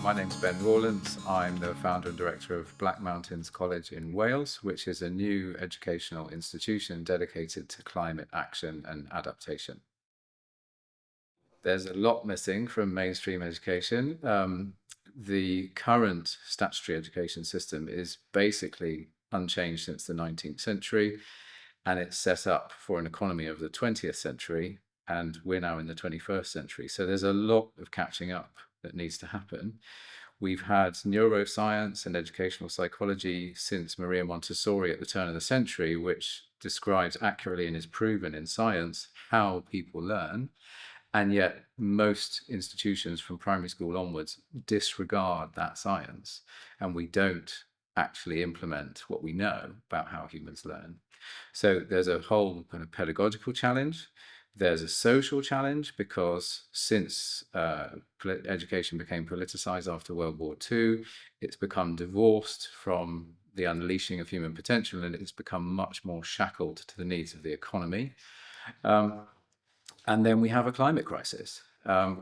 My name's Ben Rawlence. I'm the founder and director of Black Mountains College in Wales, which is a new educational institution dedicated to climate action and adaptation. There's a lot missing from mainstream education. The current statutory education system is basically unchanged since the 19th century, and it's set up for an economy of the 20th century, and we're now in the 21st century. So there's a lot of catching up that needs to happen. We've had neuroscience and educational psychology since Maria Montessori at the turn of the century, which describes accurately and is proven in science how people learn. And yet most institutions from primary school onwards disregard that science, and we don't actually implement what we know about how humans learn. So there's a whole kind of pedagogical challenge. There's a social challenge because since education became politicized after World War II, it's become divorced from the unleashing of human potential, and it's become much more shackled to the needs of the economy. And then we have a climate crisis,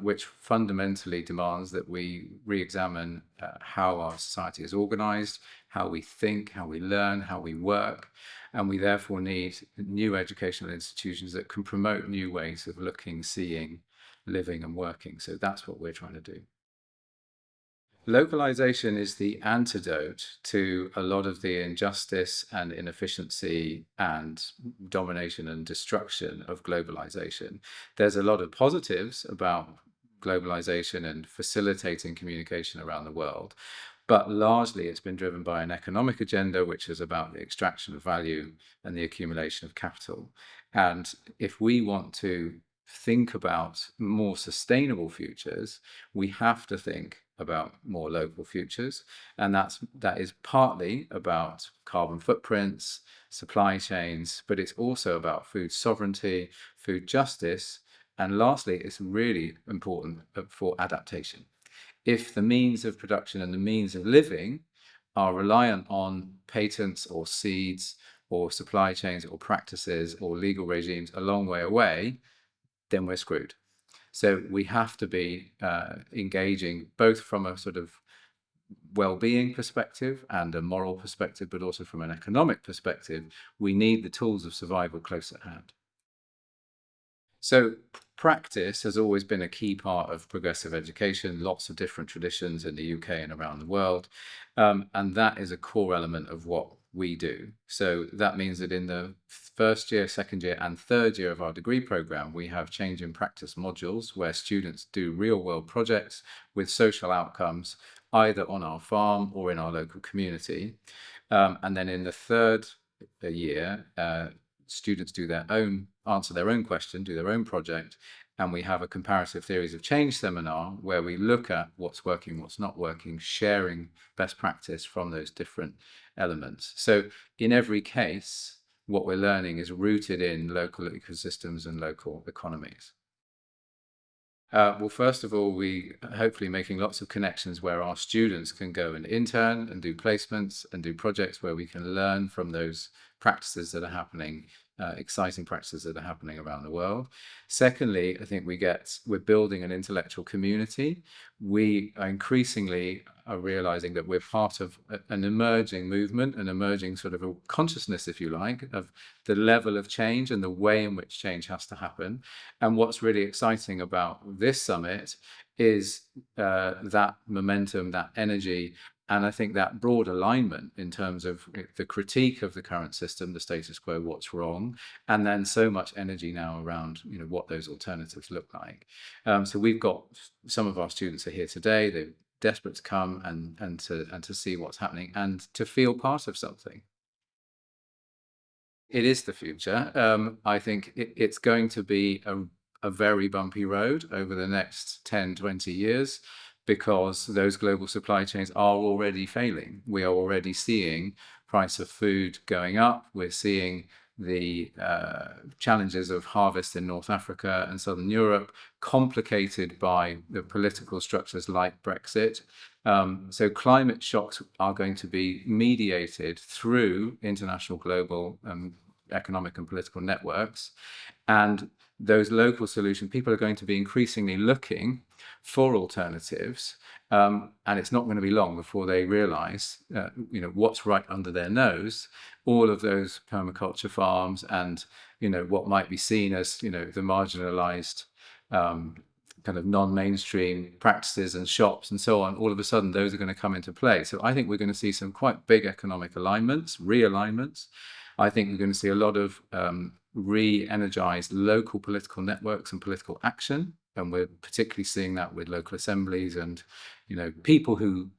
which fundamentally demands that we re-examine how our society is organized, how we think, how we learn, how we work. And we therefore need new educational institutions that can promote new ways of looking, seeing, living and working. So that's what we're trying to do. Localization is the antidote to a lot of the injustice and inefficiency and domination and destruction of globalization. There's a lot of positives about globalization and facilitating communication around the world, but largely it's been driven by an economic agenda, which is about the extraction of value and the accumulation of capital. And if we want to think about more sustainable futures, we have to think about more local futures, and that is partly about carbon footprints, supply chains, but it's also about food sovereignty, food justice, and lastly, it's really important for adaptation. If the means of production and the means of living are reliant on patents or seeds or supply chains or practices or legal regimes a long way away, then we're screwed. So we have to be engaging both from a sort of well-being perspective and a moral perspective, but also from an economic perspective. We need the tools of survival close at hand. So practice has always been a key part of progressive education, lots of different traditions in the UK and around the world. And that is a core element of what we do. So that means that in the first year, second year, and third year of our degree program, we have change in practice modules where students do real world projects with social outcomes, either on our farm or in our local community. And then in the third year, students answer their own question, do their own project, and we have a comparative theories of change seminar where we look at what's working, what's not working, sharing best practice from those different elements. So in every case, what we're learning is rooted in local ecosystems and local economies. Well, first of all, we hopefully making lots of connections where our students can go and intern and do placements and do projects where we can learn from those practices that are happening, exciting practices that are happening around the world. Secondly, I think we're building an intellectual community. We are increasingly realizing that we're part of an emerging movement, an emerging sort of a consciousness, if you like, of the level of change and the way in which change has to happen. And what's really exciting about this summit is that momentum, that energy, and I think that broad alignment in terms of the critique of the current system, the status quo, what's wrong, and then so much energy now around what those alternatives look like. So we've got some of our students are here today. They're desperate to come and to see what's happening and to feel part of something. It is the future. I think it's going to be a very bumpy road over the next 10, 20 years. Because those global supply chains are already failing. We are already seeing price of food going up. We're seeing the challenges of harvest in North Africa and Southern Europe, complicated by the political structures like Brexit. So climate shocks are going to be mediated through international global economic and political networks. And those local solutions, people are going to be increasingly looking for alternatives, and it's not going to be long before they realize, what's right under their nose. All of those permaculture farms and, what might be seen as, the marginalized, kind of non-mainstream practices and shops and so on, all of a sudden those are going to come into play. So I think we're going to see some quite big economic realignments. I think we're going to see a lot of re-energized local political networks and political action. And we're particularly seeing that with local assemblies and, people who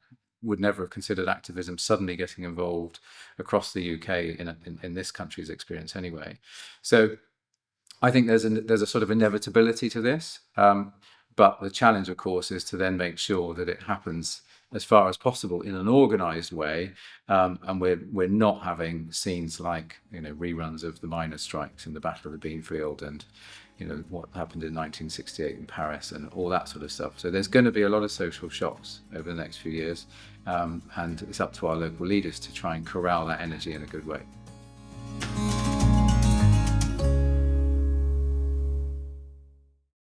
would never have considered activism suddenly getting involved across the UK in this country's experience anyway. So I think there's a sort of inevitability to this. But the challenge, of course, is to then make sure that it happens as far as possible in an organized way, and we're not having scenes like reruns of the miners' strikes and the Battle of the Beanfield and what happened in 1968 in Paris and all that sort of stuff. So there's going to be a lot of social shocks over the next few years, and it's up to our local leaders to try and corral that energy in a good way.